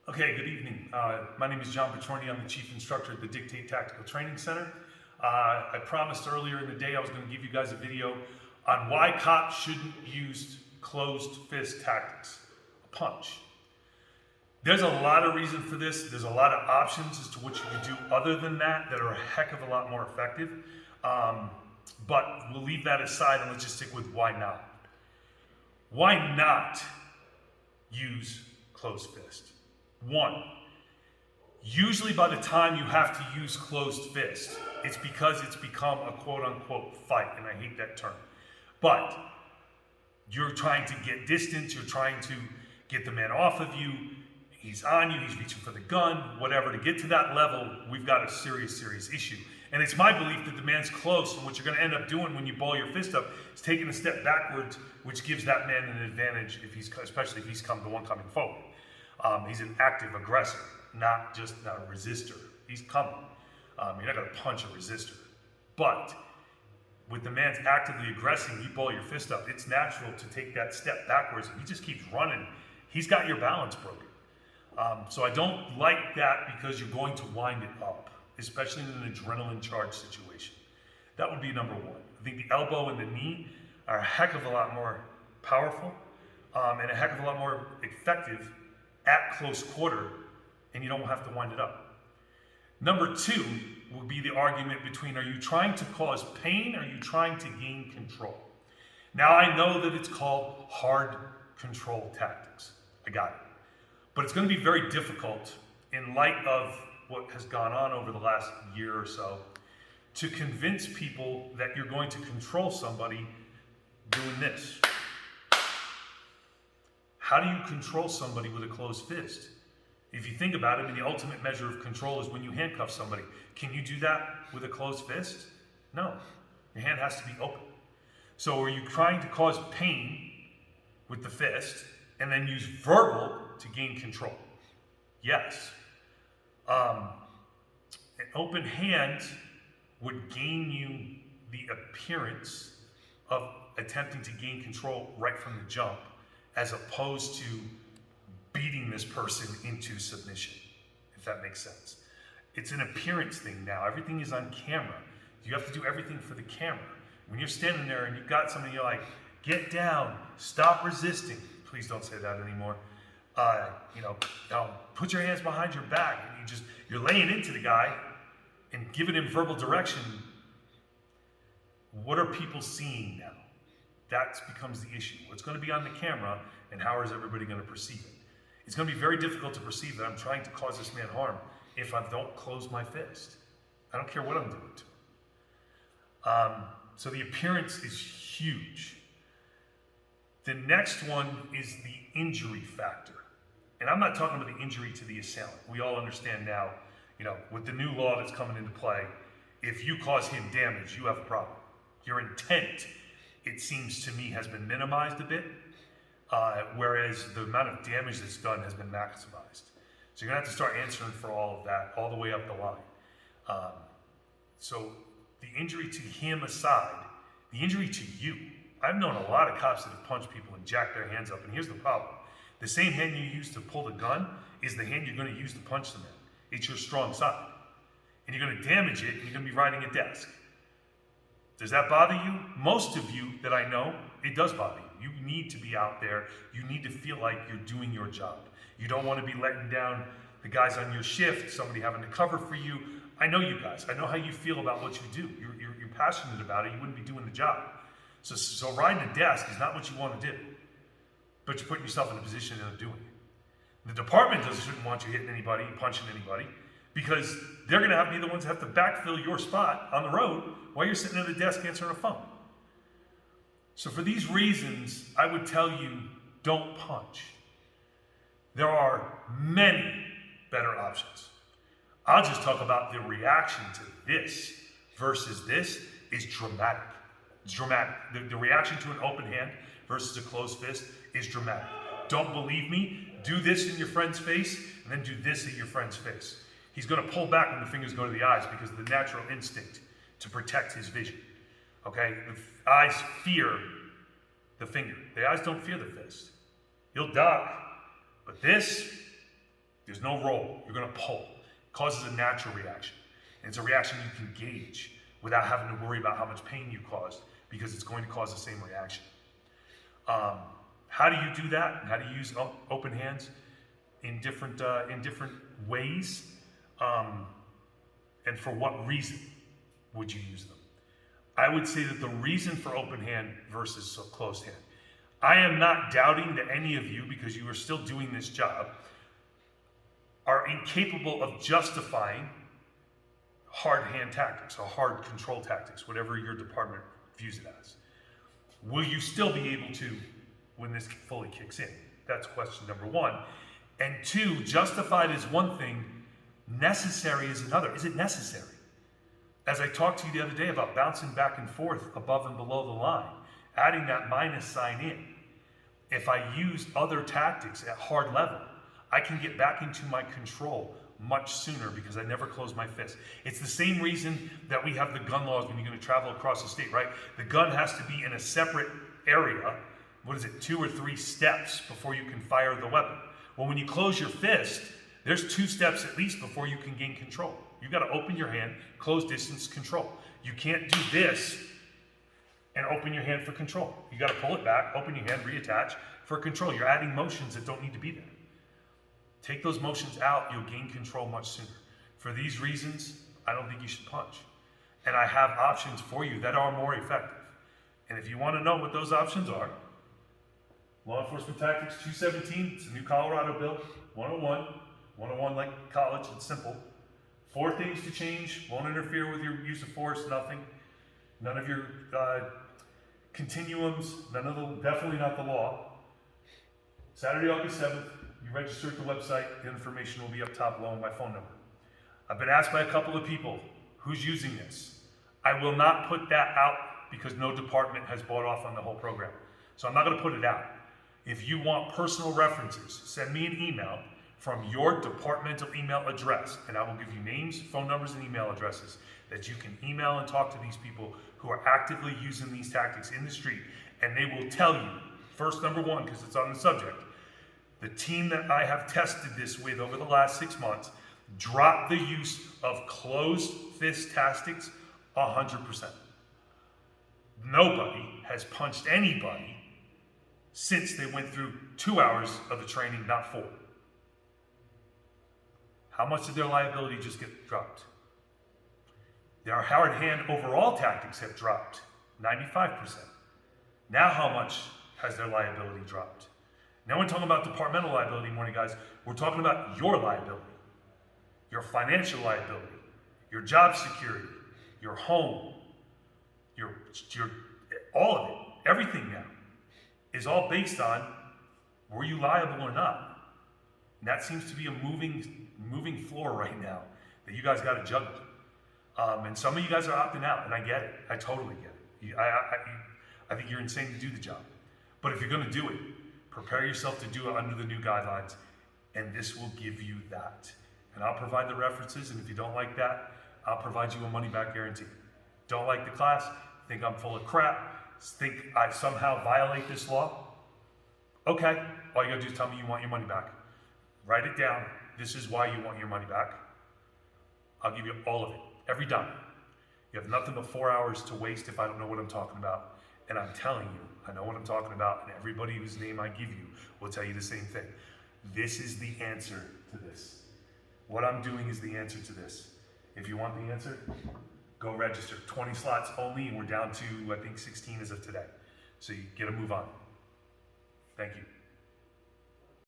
Okay, good evening. My name is John Petroni. I'm the chief instructor at the Dictate Tactical Training Center. I promised earlier in the day I was going to give you guys a video on why cops shouldn't use closed fist tactics, a punch. There's a lot of reason for this. There's a lot of options as to what you can do other than that are a heck of a lot more effective. But we'll leave that aside and let's just stick with why not. Why not use closed fist? One, usually by the time you have to use closed fist, it's because it's become a quote unquote fight, and I hate that term. But you're trying to get distance, you're trying to get the man off of you, he's on you, he's reaching for the gun, whatever. To get to that level, we've got a serious issue. And it's my belief that the man's close, and what you're gonna end up doing when you ball your fist up is taking a step backwards, which gives that man an advantage, especially if he's the one coming forward. He's an active aggressor, not just a resistor. He's coming. You're not going to punch a resistor. But with the man's actively aggressing, you ball your fist up, it's natural to take that step backwards. If he just keeps running, he's got your balance broken. So I don't like that because you're going to wind it up, especially in an adrenaline charged situation. That would be number one. I think the elbow and the knee are a heck of a lot more powerful and a heck of a lot more effective at close quarter, and you don't have to wind it up. Number two will be the argument between, are you trying to cause pain or are you trying to gain control? Now I know that it's called hard control tactics. I got it. But it's going to be very difficult in light of what has gone on over the last year or so to convince people that you're going to control somebody doing this. How do you control somebody with a closed fist? If you think about it, the ultimate measure of control is when you handcuff somebody. Can you do that with a closed fist? No. Your hand has to be open. So are you trying to cause pain with the fist and then use verbal to gain control? Yes. An open hand would gain you the appearance of attempting to gain control right from the jump, as opposed to beating this person into submission, if that makes sense. It's an appearance thing now. Everything is on camera. You have to do everything for the camera. When you're standing there and you've got somebody, you're like, get down, stop resisting. Please don't say that anymore. Put your hands behind your back, and you're laying into the guy and giving him verbal direction. What are people seeing now? That becomes the issue. What's going to be on the camera, and how is everybody going to perceive it? It's going to be very difficult to perceive that I'm trying to cause this man harm if I don't close my fist. I don't care what I'm doing to him. So the appearance is huge. The next one is the injury factor. And I'm not talking about the injury to the assailant. We all understand now, with the new law that's coming into play, if you cause him damage, you have a problem. Your intent, it seems to me, has been minimized a bit, whereas the amount of damage that's done has been maximized. So you're gonna have to start answering for all of that, all the way up the line. So the injury to him aside, the injury to you. I've known a lot of cops that have punched people and jacked their hands up, and here's the problem. The same hand you use to pull the gun is the hand you're gonna use to punch the man. It's your strong side. And you're gonna damage it, and you're gonna be riding a desk. Does that bother you? Most of you that I know, it does bother you. You need to be out there. You need to feel like you're doing your job. You don't want to be letting down the guys on your shift, somebody having to cover for you. I know you guys. I know how you feel about what you do. You're passionate about it. You wouldn't be doing the job. So riding a desk is not what you want to do. But you're putting yourself in a position of doing it. The department shouldn't want you hitting anybody, punching anybody, because they're going to be the ones that have to backfill your spot on the road while you're sitting at a desk answering a phone. So for these reasons, I would tell you, don't punch. There are many better options. I'll just talk about the reaction to this versus this is dramatic. It's dramatic. The reaction to an open hand versus a closed fist is dramatic. Don't believe me? Do this in your friend's face and then do this at your friend's face. He's going to pull back when the fingers go to the eyes because of the natural instinct to protect his vision. Okay? The eyes fear the finger. The eyes don't fear the fist. You'll duck, but this, There's no roll. You're going to pull. It causes a natural reaction. And it's a reaction you can gauge without having to worry about how much pain you caused, because it's going to cause the same reaction. How do you do that? How do you use open hands in different ways? And for what reason would you use them? I would say that the reason for open hand versus closed hand, I am not doubting that any of you, because you are still doing this job, are incapable of justifying hard hand tactics or hard control tactics, whatever your department views it as. Will you still be able to when this fully kicks in? That's question number one. And two, justified is one thing, necessary is another. Is it necessary? As I talked to you the other day about bouncing back and forth above and below the line, adding that minus sign in. If I use other tactics at hard level, I can get back into my control much sooner because I never close my fist. It's the same reason that we have the gun laws when you're going to travel across the state, right? The gun has to be in a separate area. What is it, 2 or 3 steps before you can fire the weapon? Well, when you close your fist, there's 2 steps at least before you can gain control. You've got to open your hand, close distance, control. You can't do this and open your hand for control. You got to pull it back, open your hand, reattach for control. You're adding motions that don't need to be there. Take those motions out, you'll gain control much sooner. For these reasons, I don't think you should punch. And I have options for you that are more effective. And if you want to know what those options are, Law Enforcement Tactics 217, it's a new Colorado bill, 101. 101 like college, it's simple. 4 things to change, won't interfere with your use of force, nothing. None of your continuums, definitely not the law. Saturday, August 7th, you register at the website, the information will be up top along with my phone number. I've been asked by a couple of people, who's using this? I will not put that out because no department has bought off on the whole program. So I'm not gonna put it out. If you want personal references, send me an email from your departmental email address, and I will give you names, phone numbers, and email addresses that you can email and talk to these people who are actively using these tactics in the street, and they will tell you, first, number one, because it's on the subject, the team that I have tested this with over the last 6 months dropped the use of closed fist tactics 100%. Nobody has punched anybody since they went through 2 hours of the training, not 4. How much did their liability just get dropped? Their hard hand overall tactics have dropped 95%. Now how much has their liability dropped? Now we're talking about departmental liability anymore, guys. We're talking about your liability, your financial liability, your job security, your home, your all of it, everything now is all based on were you liable or not. And that seems to be a moving floor right now that you guys got to juggle. And some of you guys are opting out, and I get it. I totally get it. I think you're insane to do the job. But if you're going to do it, prepare yourself to do it under the new guidelines, and this will give you that. And I'll provide the references, and if you don't like that, I'll provide you a money-back guarantee. Don't like the class, think I'm full of crap, think I somehow violate this law? Okay, all you gotta do is tell me you want your money back. Write it down. This is why you want your money back. I'll give you all of it, every dime. You have nothing but 4 hours to waste if I don't know what I'm talking about. And I'm telling you, I know what I'm talking about, and everybody whose name I give you will tell you the same thing. This is the answer to this. What I'm doing is the answer to this. If you want the answer, go register. 20 slots only, and we're down to, I think, 16 as of today. So you get a move on. Thank you.